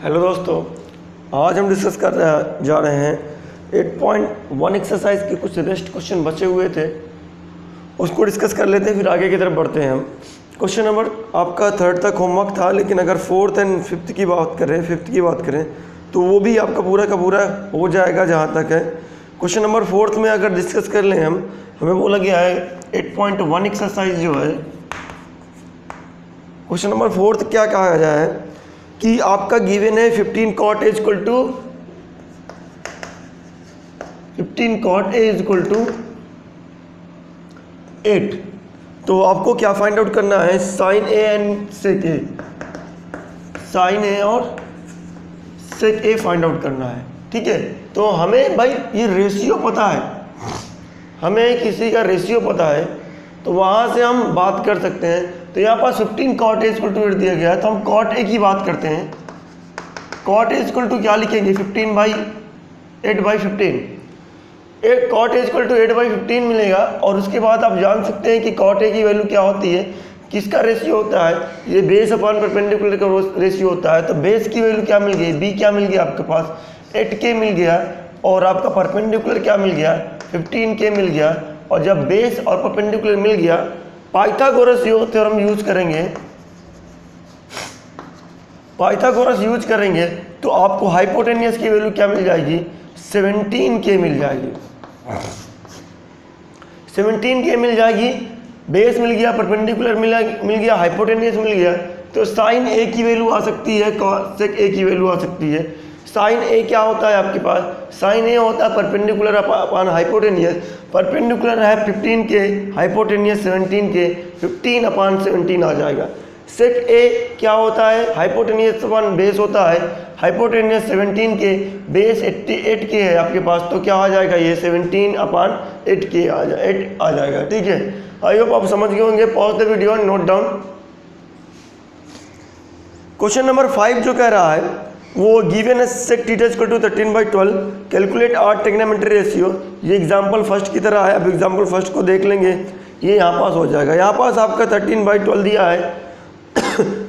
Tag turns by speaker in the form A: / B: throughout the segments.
A: Hello दोस्तों, आज हम डिस्कस जा रहे हैं 8.1 एक्सरसाइज के कुछ रेस्ट क्वेश्चन बचे हुए थे, उसको डिस्कस कर लेते हैं, फिर आगे की तरफ बढ़ते हैं हम। क्वेश्चन नंबर आपका 3rd तक होमवर्क था, लेकिन अगर 4th एंड 5th की बात करें, 5th की बात करें तो वो भी आपका पूरा का पूरा हो जाएगा जहाँ तक है। क्वेश्चन नंबर 4th में अगर डिस्कस कर लें हम, हमें बोला गया है 8.1 एक्सरसाइज जो है, क्वेश्चन नंबर 4th क्या कहा गया है कि आपका गिवन है 15 cot A इक्वल टू 8। तो आपको क्या फाइंड आउट करना है, sine A and sec A, sine A और सेक ए फाइंड आउट करना है। ठीक है, तो हमें भाई ये रेशियो पता है, हमें किसी का रेशियो पता है, तो वहाँ से हम बात कर सकते हैं। तो यहाँ पास 15 cot A इक्वल टू 8 दिया गया है, तो हम cot A की बात करते हैं। cot A इक्वल टू क्या लिखेंगे, 15/8/15। cot A इक्वल टू 8/15 मिलेगा। और उसके बाद आप जान सकते हैं कि cot A की वैल्यू क्या होती है, किसका रेशियो होता है, ये बेस अपॉन परपेंडिकुलर का रेशियो होता है। तो बेस की वैल्यू क्या मिल गई, b क्या मिल गया आपके पास, 8k मिल गया, और आपका परपेंडिकुलर क्या मिल गया, 15k मिल गया। और जब बेस और परपेंडिकुलर मिल गया, पाइथागोरस थ्योरम यूज करेंगे, पाइथागोरस यूज करेंगे तो आपको हाइपोटेनियस की वैल्यू क्या मिल जाएगी, 17k मिल जाएगी, 17k मिल जाएगी। बेस मिल गया, परपेंडिकुलर मिल गया, हाइपोटेनियस मिल गया, तो साइन ए की वैल्यू आ सकती है, सेक ए की वैल्यू आ सकती है। साइन ए क्या होता है आपके पास, साइन ए होता है परपेंडिकुलर अपॉन हाइपोटेनियस, परपेंडिकुलर है 15k, हाइपोटेनियस 17k, 15/17 आ जाएगा। सेक ए क्या होता है, हाइपोटेनियस अपॉन बेस होता है, हाइपोटेनियस 17k, बेस 8k है आपके पास, तो क्या आ जाएगा, ये 17/8k आ जाएगा। ठीक है, आई होप आप समझ गए होंगे। Pause the video and note down. Question number 5 जो कह रहा है, वो गिवन है sec theta equal to 13/12, calculate all trigonometry ratio. ये एग्जांपल फर्स्ट की तरह है, अब एग्जांपल फर्स्ट को देख लेंगे, ये यहाँ पास हो जाएगा। यहाँ पास आपका 13/12 दिया है।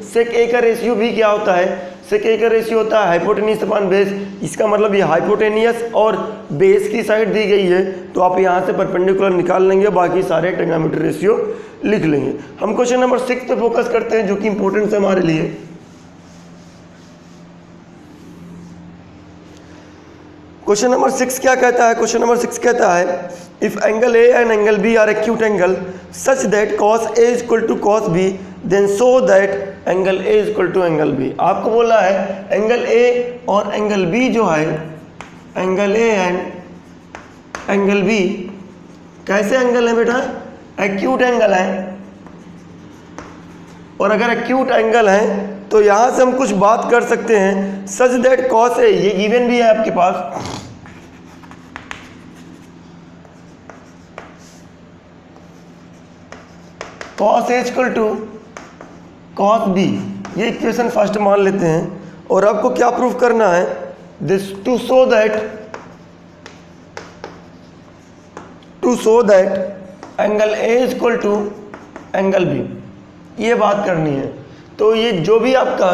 A: सेक ए का रेशियो भी क्या होता है, सेक ए का रेशियो होता है हाइपोटेनियस अपॉन बेस। इसका मतलब ये हाइपोटेनियस और बेस की साइड दी गई है, तो आप यहाँ से परपेंडिकुलर निकाल लेंगे, बाकी सारे ट्रिग्नोमेट्री रेशियो लिख लेंगे। हम क्वेश्चन नंबर 6 पे फोकस करते हैं, जो कि इंपॉर्टेंट है हमारे लिए। क्वेश्चन नंबर 6 क्या कहता है, क्वेश्चन नंबर 6 कहता है if angle A and angle B are acute angle such that cos A equal to cos B, then show that angle A equal to angle B. आपको बोला है एंगल ए और angle B जो है, angle A and angle B कैसे angle है बेटा, acute angle है। और अगर एक्यूट एंगल है तो यहां से हम कुछ बात कर सकते हैं, सच दैट कॉस ए, ये गिवन भी है आपके पास, cos A equal to cos B, ये इक्वेशन फर्स्ट मान लेते हैं। और आपको क्या प्रूफ करना है, this to show that angle A equal to angle B, ये बात करनी है। तो ये जो भी आपका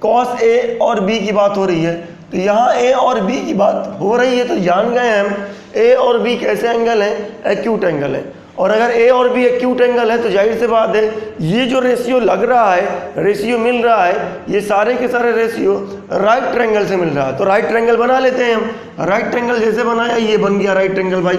A: कॉस ए और बी की बात हो रही है, तो यहाँ ए और बी की बात हो रही है, तो जान गए हम ए और बी कैसे एंगल है, एक्यूट एंगल है। और अगर ए और बी एक्यूट एंगल है, तो जाहिर सी बात है ये जो रेशियो लग रहा है, रेशियो मिल रहा है, ये सारे के सारे रेशियो राइट ट्रायंगल से मिल रहा है। तो राइट ट्रायंगल बना लेते हैं हम। राइट ट्रायंगल जैसे बनाया, ये बन गया राइट ट्रायंगल भाई,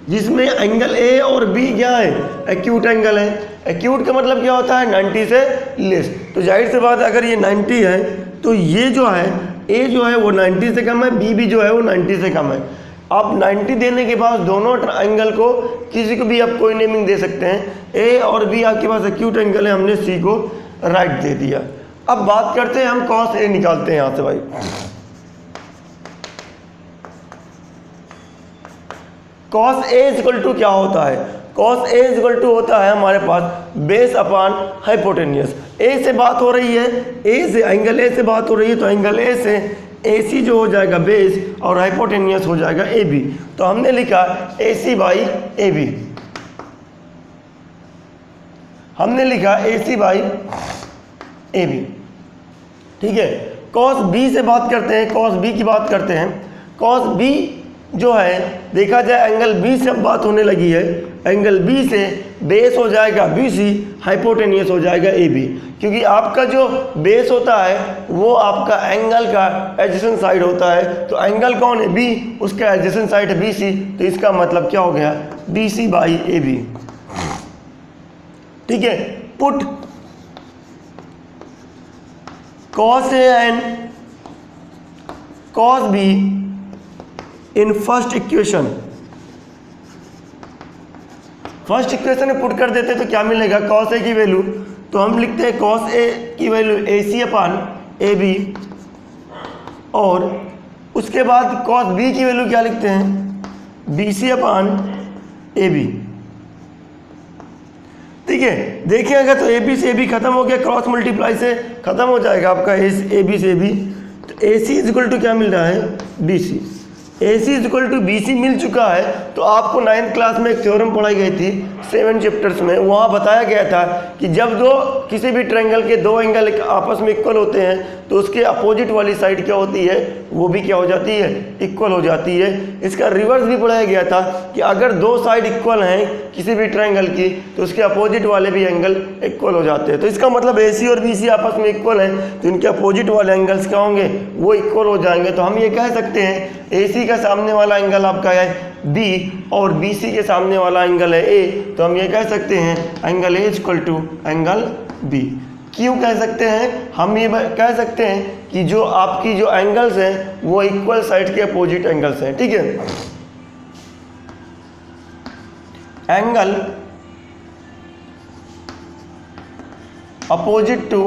A: जिसमें एंगल ए और बी क्या है, एक्यूट एंगल है। एक्यूट का मतलब क्या होता है, 90 से लेस। तो जाहिर सी बात है अगर ये 90 है, तो ये जो है ए जो है वो 90 से कम है, बी भी जो है वो 90 से कम है। आप 90 देने के बाद दोनों एंगल को किसी को भी आप कोई नेमिंग दे सकते हैं। ए और बी आपके पास एक्यूट एंगल है, हमने सी को राइट दे दिया। अब बात करते हैं हम कॉस ए निकालते हैं यहाँ से भाई। कॉस ए इक्वल टू क्या होता है, कॉस ए इक्वल टू होता है हमारे पास बेस अपॉन हाइपोटेनियस। ए से बात हो रही है, ए से एंगल ए से बात हो रही है, तो एंगल ए से ए सी जो हो जाएगा बेस, और हाइपोटेनियस हो जाएगा ए बी। तो हमने लिखा ए सी बाई ए बी, हमने लिखा AC बाई AB। ठीक है। कॉस बी से बात करते हैं, कॉस बी की बात करते हैं। कॉस बी जो है देखा जाए एंगल बी से अब बात होने लगी है, एंगल बी से बेस हो जाएगा बी सी, हाइपोटेनियस हो जाएगा ए बी, क्योंकि आपका जो बेस होता है वो आपका एंगल का एडजेसेंट साइड होता है। तो एंगल कौन है बी, उसका एडजेसेंट साइड है बी सी, तो इसका मतलब क्या हो गया B C by A B. ठीक है। Put cos A and cos B in first equation, first equation में पुट कर देते तो क्या मिलेगा, cos A की वैल्यू तो हम लिखते हैं cos A की वैल्यू AC अपान AB, और उसके बाद cos B की वैल्यू क्या लिखते हैं BC अपान AB। ठीक है। देखिएगा तो ए बी से ए बी खत्म हो गया, क्रॉस मल्टीप्लाई से खत्म हो जाएगा आपका ए बी से ए बी, तो A C is equal to क्या मिल रहा है B C. A C is equal to B C मिल चुका है। तो आपको 9th क्लास में एक थ्योरम पढ़ाई गई थी 7 चैप्टर्स में, वहाँ बताया गया था कि जब किसी भी ट्रायंगल के दो एंगल आपस में इक्वल होते हैं तो उसके अपोजिट वाली साइड क्या होती है, वो भी क्या हो जाती है, इक्वल हो जाती है। इसका रिवर्स भी पढ़ाया गया था कि अगर दो साइड इक्वल हैं किसी भी ट्रायंगल की तो उसके अपोजिट वाले भी एंगल इक्वल हो जाते हैं। तो इसका मतलब ए सी और बी सी आपस में इक्वल हैं तो इनके अपोजिट वाले एंगल्स क्या होंगे, वो इक्वल हो जाएंगे। तो हम ये कह सकते हैं ए सी का सामने वाला एंगल आपका है बी और बी सी के सामने वाला एंगल है ए, तो हम ये कह सकते हैं angle A equal to angle B. क्यों कह सकते हैं, हम ये कह सकते हैं कि जो आपकी जो एंगल्स हैं वो इक्वल साइड के अपोजिट एंगल्स हैं। ठीक है। Angle opposite to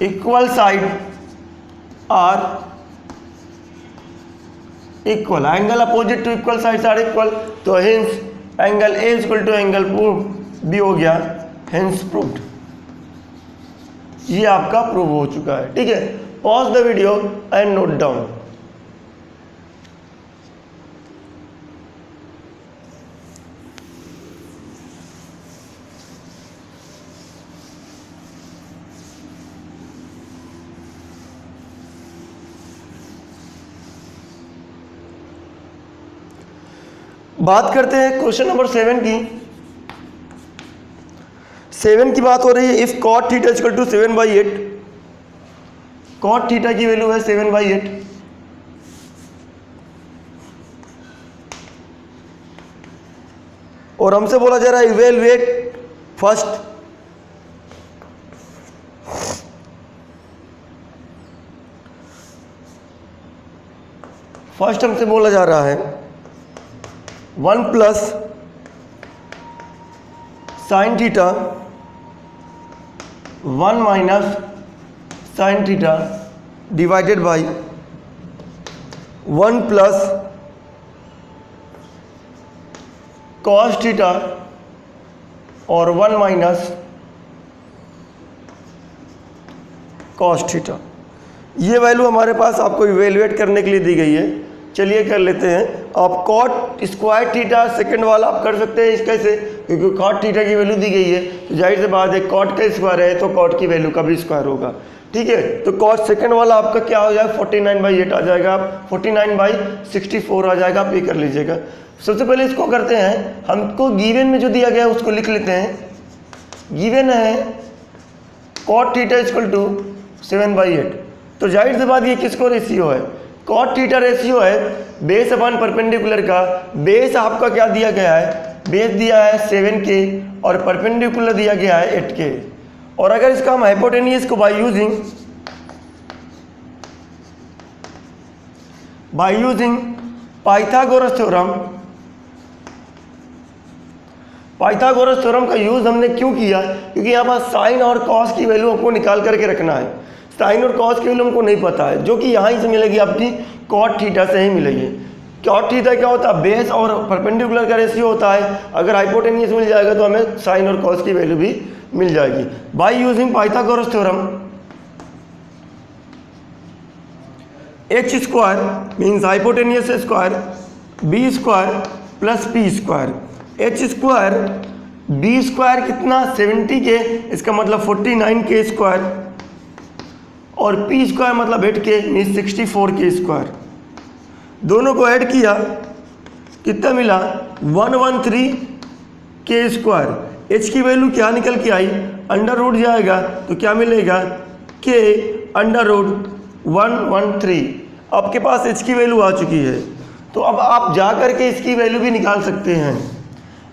A: equal side are equal, angle opposite to equal sides are equal, तो hence angle A equal to angle B हो गया, हेंस प्रूव्ड। ये आपका प्रूव हो चुका है। ठीक है। Pause the video and note down. बात करते हैं क्वेश्चन नंबर 7 की। 7 की बात हो रही है, if cot theta equal to 7/8, cot theta की वैल्यू है 7/8, और हमसे बोला जा रहा है इवेलुएट फर्स्ट हमसे बोला जा रहा है 1 plus sine theta 1 minus sine theta divided by 1 plus cos theta और 1 माइनस कॉस थीटा। ये वैल्यू हमारे पास आपको इवेलुएट करने के लिए दी गई है। चलिए कर लेते हैं। आप कॉट स्क्वायर थीटा सेकंड वाला आप कर सकते हैं इस कैसे, क्योंकि कॉट थीटा की वैल्यू दी गई है तो जाहिर सी बात है कॉट का स्क्वायर है तो कॉट की वैल्यू का भी स्क्वायर होगा। ठीक है। तो कॉट सेकंड वाला आपका क्या हो जाएगा 49/8 आ जाएगा, आप 49/64 आ जाएगा, आप ये कर लीजिएगा। सबसे पहले इसको करते हैं, हमको गिवन में जो दिया गया है उसको लिख लेते हैं। गिवन है कॉट थीटा इक्वल टू 7/8, तो जाहिर सी बात ये किसको रेशियो है, कॉट थीटा रेशियो है बेस अपन परपेंडिकुलर का। बेस आपका क्या दिया गया है, बेस दिया है 7K और परपेंडिकुलर दिया गया है 8K। और अगर इसका हम हाइपोटेनियस को बाय यूजिंग पाइथागोरस थ्योरम का यूज हमने क्यों किया, क्योंकि यहाँ पर साइन और कॉस की वैल्यू आपको निकाल करके रखना है। साइन और कॉस की वैल्यू हमको नहीं पता है, जो कि यहाँ ही से मिलेगी, आपकी कॉट थीटा से ही मिलेगी। कॉट थीटा क्या होता है, बेस और परपेंडिकुलर का रेशियो होता है। अगर हाइपोटेनियस मिल जाएगा तो हमें साइन और कॉस की वैल्यू भी मिल जाएगी। By using Pythagoras theorem, h square means hypotenuse square B square plus P square. h square B square कितना 70 के, इसका मतलब 49 के स्क्वायर, और पी स्क्वायर मतलब 8 के मीन 64 के स्क्वायर। दोनों को ऐड किया कितना मिला 113 के स्क्वायर। एच की वैल्यू क्या निकल के आई, अंडर रूट जाएगा तो क्या मिलेगा के अंडर रूट 113। आपके पास एच की वैल्यू आ चुकी है, तो अब आप जा करके इसकी वैल्यू भी निकाल सकते हैं।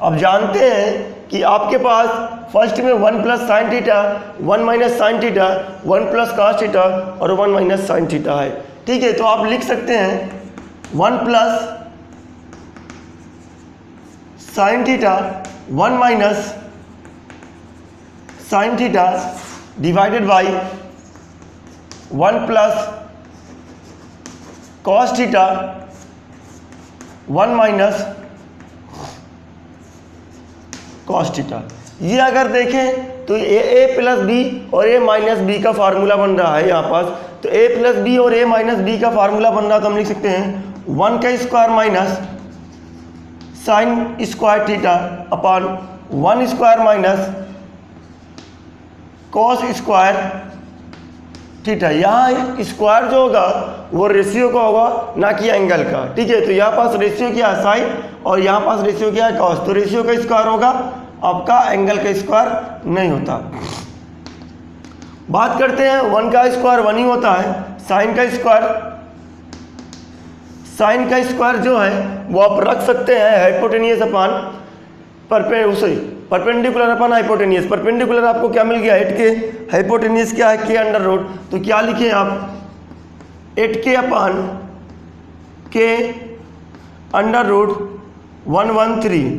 A: अब जानते हैं कि आपके पास फर्स्ट में 1 plus sine theta, 1 minus sine theta, 1 plus cos theta और 1 माइनस साइन थीटा है। ठीक है, तो आप लिख सकते हैं 1 plus sine theta 1 minus sine theta divided by 1 plus cos theta 1 minus cos theta. ये अगर देखें तो ए प्लस बी और ए माइनस बी का फार्मूला बन रहा है यहाँ पास। तो ए प्लस बी और ए माइनस बी का फार्मूला बन रहा है, तो हम लिख सकते हैं 1 का square minus sine square theta upon 1 square minus cos square theta. यहाँ स्क्वायर जो होगा वो रेशियो का होगा, ना कि एंगल का। ठीक है, तो यहाँ पास रेशियो क्या है साइन और यहाँ पास रेशियो क्या है कॉस। तो रेशियो का स्क्वायर होगा आपका, एंगल का स्क्वायर नहीं होता। बात करते हैं 1 का स्क्वायर 1 ही होता है। साइन का स्क्वायर जो है वो आप रख सकते हैं hypotenuse upon perpendicular upon hypotenuse. Perpendicular आपको क्या मिल गया 8 के, हाइपोटेनियस क्या है के अंडर रूट। तो क्या लिखें आप 8 के अपॉन के अंडर रूट 113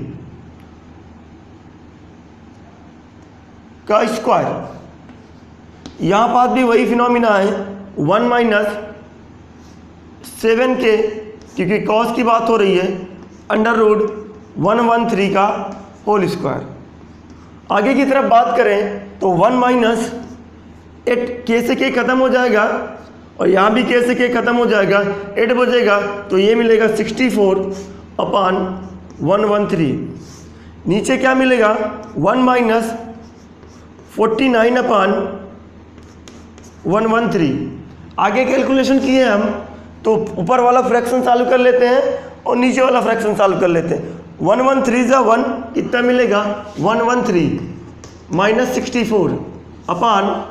A: का स्क्वायर। यहाँ पास भी वही फिनोमिना है 1 माइनस 7 के, क्योंकि कॉस की बात हो रही है, अंडर रूट 113 का होल स्क्वायर। आगे की तरफ बात करें तो 1 माइनस 8 के से के खत्म हो जाएगा और यहाँ भी के से के खत्म हो जाएगा, 8 बचेगा तो ये मिलेगा 64 अपॉन 113। नीचे क्या मिलेगा 1 माइनस 49 अपॉन 113। आगे कैलकुलेशन किए हम तो ऊपर वाला फ्रैक्शन चालू कर लेते हैं और नीचे वाला फ्रैक्शन चालू कर लेते हैं। 113 जा 1 कितना मिलेगा 113 माइनस 64 अपॉन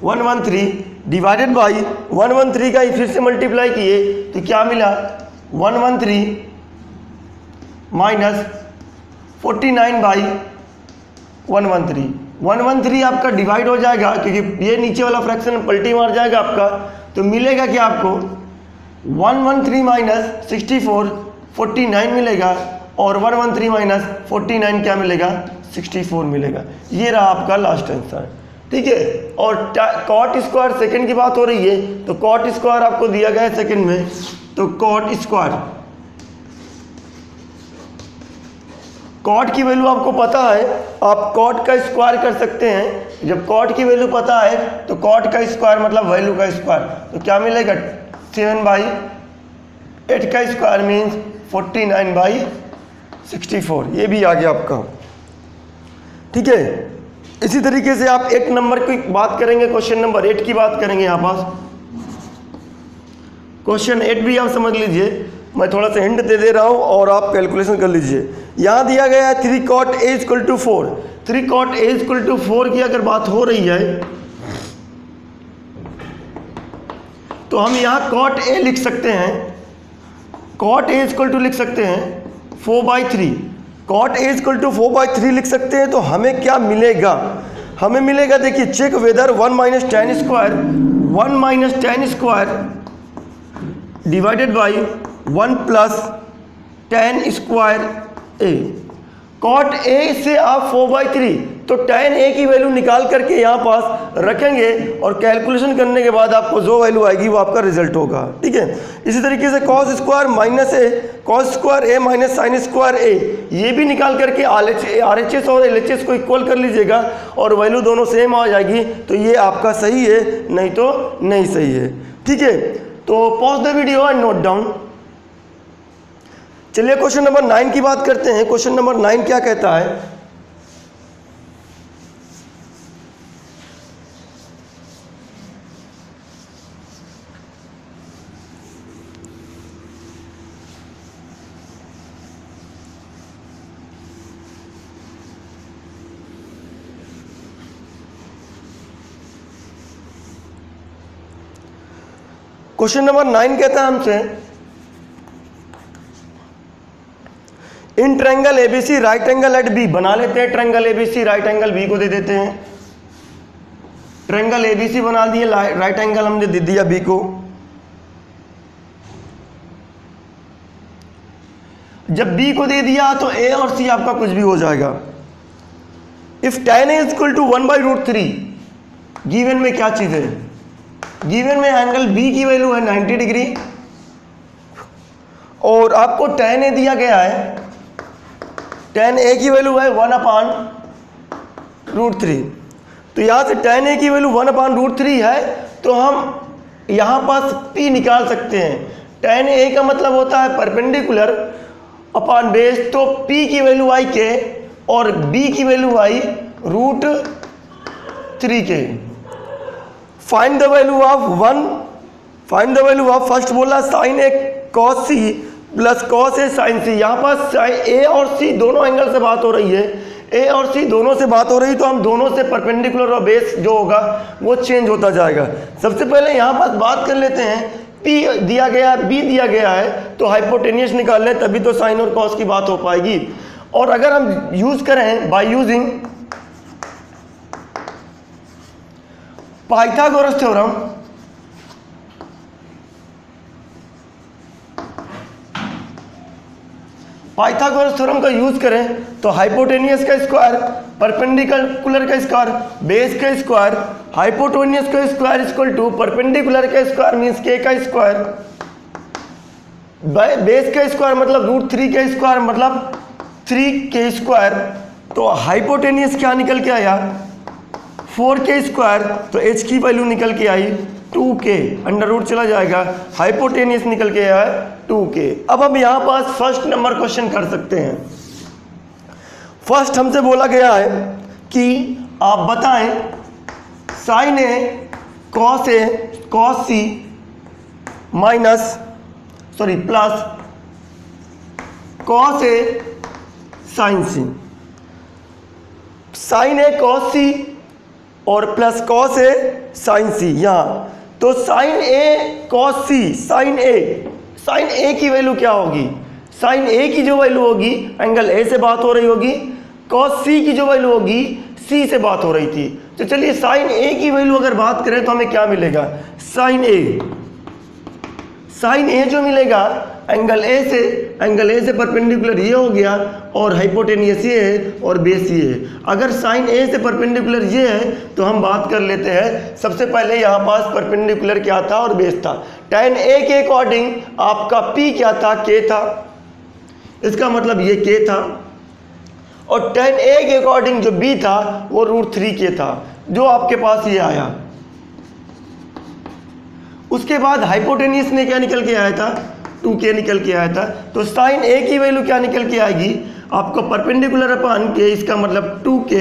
A: 113 डिवाइडेड बाई 113 का फिर से मल्टीप्लाई किए तो क्या मिला 113 माइनस 49 बाई 113 आपका डिवाइड हो जाएगा, क्योंकि ये नीचे वाला फ्रैक्शन पलटी मार जाएगा आपका। तो मिलेगा कि आपको 113 माइनस 64 49 मिलेगा और 113 माइनस 49 क्या मिलेगा 64 मिलेगा। ये रहा आपका लास्ट आंसर। ठीक है, और कॉट स्क्वायर सेकंड की बात हो रही है तो कॉट स्क्वायर आपको दिया गया है सेकंड में। तो कॉट की वैल्यू आपको पता है, आप कॉट का स्क्वायर कर सकते हैं। जब कॉट की वैल्यू पता है तो कॉट का स्क्वायर मतलब वैल्यू का स्क्वायर। तो क्या मिलेगा 7/8 का स्क्वायर मीन्स 49/64। ये भी आ गया आपका। ठीक है, इसी तरीके से आप एक नंबर की बात करेंगे, क्वेश्चन नंबर 8 की बात करेंगे। यहाँ पास क्वेश्चन 8 भी आप समझ लीजिए, मैं थोड़ा सा हिंट दे रहा हूँ और आप कैलकुलेशन कर लीजिए। यहाँ दिया गया है 3 cot A = 4। 3 cot A = 4 की अगर बात हो रही है तो हम यहाँ cot A लिख सकते हैं। cot A = लिख सकते हैं 4/3। cot A = 4/3 लिख सकते हैं। तो हमें क्या मिलेगा, हमें मिलेगा देखिए, check whether 1 minus tan square divided by 1 plus tan square A। cot A से आप 4/3 तो tan A की वैल्यू निकाल करके यहाँ पास रखेंगे और कैलकुलेशन करने के बाद आपको जो वैल्यू आएगी वो आपका रिजल्ट होगा। ठीक है, इसी तरीके से cos square minus A, cos square A minus sine square A, ये भी निकाल करके RHS और LHS को इक्वल कर लीजिएगा और वैल्यू दोनों सेम आ जाएगी। तो ये आपका सही है, नहीं तो नहीं सही है। ठीक है, तो pause the video and note down. चलिए क्वेश्चन नंबर 9 की बात करते हैं। क्वेश्चन नंबर 9 क्या कहता है? क्वेश्चन नंबर 9 कहता है हमसे, in triangle ABC right angle at B. बना लेते हैं triangle ABC, right angle B को दे देते हैं। ट्रायंगल एबीसी बना दिए, राइट एंगल हमने दे दिया बी को। जब बी को दे दिया तो ए और सी आपका कुछ भी हो जाएगा। If tan a is equal to 1/√3, given में क्या चीज है? गिवन में एंगल बी की वैल्यू है 90 डिग्री और आपको tan a दिया गया है, tan a की वैल्यू है 1/√3। तो यहाँ से tan a की वैल्यू 1/√3 है तो हम यहाँ पास p निकाल सकते हैं। tan a का मतलब होता है परपेंडिकुलर अपॉन बेस, तो p की वैल्यू आई k और b की value I √3k। Find the value of first बोला sin a cos c plus cos a sin c। यहाँ पास a और c दोनों एंगल से बात हो रही है, a और c दोनों से बात हो रही है तो हम दोनों से परपेंडिकुलर और बेस जो होगा वो चेंज होता जाएगा। सबसे पहले यहाँ पास बात कर लेते हैं, p दिया गया b दिया गया है तो हाइपोटेनियस निकाल लें, तभी तो साइन और कॉस की बात हो पाएगी। और अगर हम यूज करें bye using Pythagoras theorem, Pythagoras theorem का यूज करें तो हाइपोटेनियस का स्क्वायर, परपेंडिकुलर का स्क्वायर, बेस का स्क्वायर, हाइपोटेनियस का स्क्वायर इक्वल टू परपेंडिकुलर का स्क्वायर मींस k का स्क्वायर, बेस का स्क्वायर मतलब √3 का स्क्वायर मतलब 3k स्क्वायर। तो हाइपोटेनियस क्या निकल के आया? 4k square. तो h की वैल्यू निकल के आई 2k, अंडर रूट चला जाएगा, हाइपोटेनियस निकल के आया 2k। अब हम यहाँ पास फर्स्ट नंबर क्वेश्चन कर सकते हैं। फर्स्ट हमसे बोला गया है कि आप बताएं sin a cos c plus cos a sin c। sin a cos c और plus cos a sin c। यहाँ तो sin a cos c, sin a की वैल्यू क्या होगी? sin a की जो वैल्यू होगी एंगल a से बात हो रही होगी, cos c की जो वैल्यू होगी c से बात हो रही थी। तो चलिए sin a की वैल्यू अगर बात करें तो हमें क्या मिलेगा? sin a जो मिलेगा एंगल a से परपेंडिकुलर ये हो गया और हाइपोटेनियस ये है और बेस ये है। अगर sin a से परपेंडिकुलर ये है तो हम बात कर लेते हैं। सबसे पहले यहाँ पास परपेंडिकुलर क्या था और बेस था। tan a के अकॉर्डिंग आपका p क्या था? k था, इसका मतलब ये k था। और tan a के अकॉर्डिंग जो b था वो √3k था, जो आपके पास ये आया। उसके बाद हाइपोटेनियस ने क्या निकल के आया था? 2k निकल के आया था। तो sin a की वैल्यू क्या निकल के आएगी? आपको परपेंडिकुलर अपॉन k, इसका मतलब 2k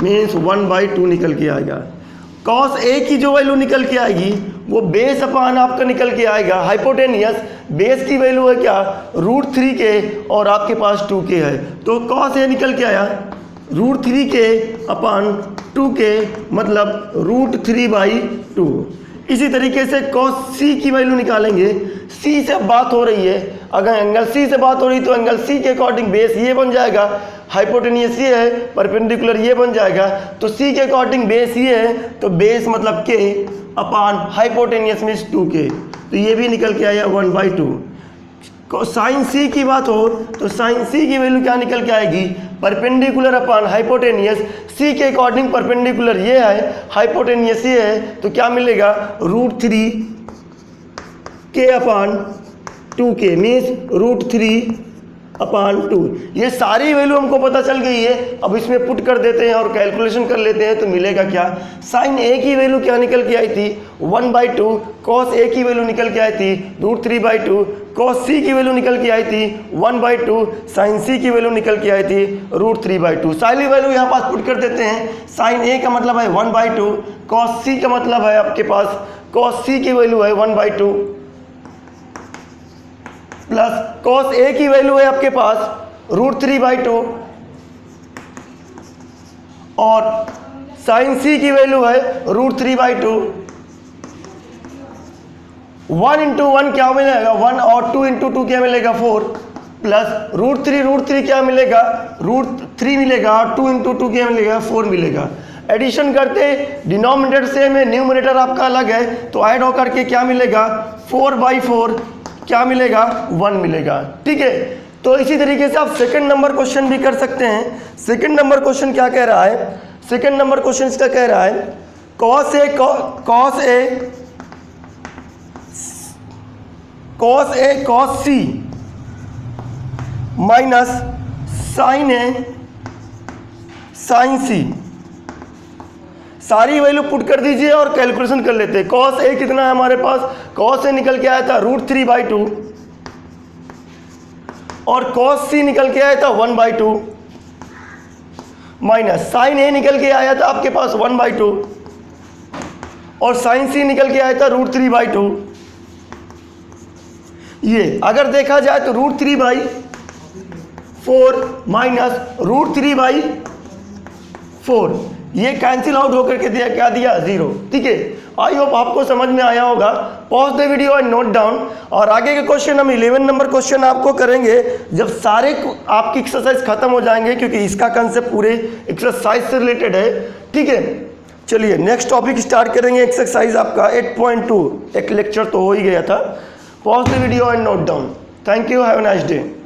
A: मीन्स 1/2 निकल के आएगा। cos a की जो वैल्यू निकल के आएगी वो बेस अपॉन आपका निकल के आएगा हाइपोटेनियस। बेस की वैल्यू है क्या? √3k और आपके पास 2k है, तो cos a निकल के आया √3k अपॉन 2k मतलब √3/2। इसी तरीके से cos c की वैल्यू निकालेंगे। c से बात हो रही है, अगर एंगल c से बात हो रही तो एंगल c के अकॉर्डिंग बेस ये बन जाएगा, हाइपोटेनियस ये है, परपेंडिकुलर ये बन जाएगा। तो c के अकॉर्डिंग बेस ये है तो बेस मतलब k upon hypotenuse means 2k, तो ये भी निकल के आया 1/2। साइन c की बात हो तो साइन c की वैल्यू क्या निकल के आएगी? परपेंडिकुलर अपॉन हाइपोटेनियस, c के अकॉर्डिंग परपेंडिकुलर ये है, हाइपोटेनियस ये है, तो क्या मिलेगा? √3k upon 2k means √3 upon 2। ये सारी वैल्यू हमको पता चल गई है। अब इसमें पुट कर देते हैं और कैलकुलेशन कर लेते हैं तो मिलेगा क्या, साइन ए की वैल्यू क्या निकल के आई थी 1/2, कॉस ए की वैल्यू निकल के आई थी √3/2, कॉस सी की वैल्यू निकल के आई थी 1/2, साइन सी की वैल्यू निकल के आई थी √3/2। सारी वैल्यू यहाँ पास पुट कर देते हैं। साइन ए का मतलब है 1/2, कॉस सी का मतलब है आपके पास कॉस सी की वैल्यू है 1/2 प्लस कॉस ए की वैल्यू है आपके पास √3/2 और साइन सी की वैल्यू है √3/2। 1 × 1 क्या मिलेगा 1 और 2 × 2 क्या मिलेगा 4 प्लस √3 क्या मिलेगा √3 मिलेगा और 2 × 2 क्या मिलेगा 4 मिलेगा। एडिशन करते डिनोमिनेटर सेम है, न्यूमरेटर आपका अलग है, तो ऐड होकर के क्या मिलेगा 4/4 क्या मिलेगा 1 मिलेगा। ठीक है, तो इसी तरीके से आप सेकंड नंबर क्वेश्चन भी कर सकते हैं। सेकंड नंबर क्वेश्चन क्या कह रहा है, सेकंड नंबर क्वेश्चन इसका कह रहा है cos A cos C minus sine A sine C। सारी वैल्यू पुट कर दीजिए और कैलकुलेशन कर लेते हैं। cos A कितना है हमारे पास, cos A निकल के आया था √3/2 और cos C निकल के आया था 1/2 माइनस साइन A निकल के आया था आपके पास 1/2 और साइन C निकल के आया था √3/2। ये अगर देखा जाए तो √3/4 माइनस √3/4 ये कैंसिल आउट होकर के दिया क्या दिया 0। ठीक है, आई होप आपको समझ में आया होगा। Pause the video and note down. और आगे के क्वेश्चन हम 11 नंबर क्वेश्चन आपको करेंगे जब सारे आपकी एक्सरसाइज खत्म हो जाएंगे, क्योंकि इसका कंसेप्ट पूरे एक्सरसाइज से रिलेटेड है। ठीक है, चलिए नेक्स्ट टॉपिक स्टार्ट करेंगे। एक्सरसाइज आपका 8.2 एक लेक्चर तो हो ही गया था। Pause the video and note down. Thank you, have a nice day.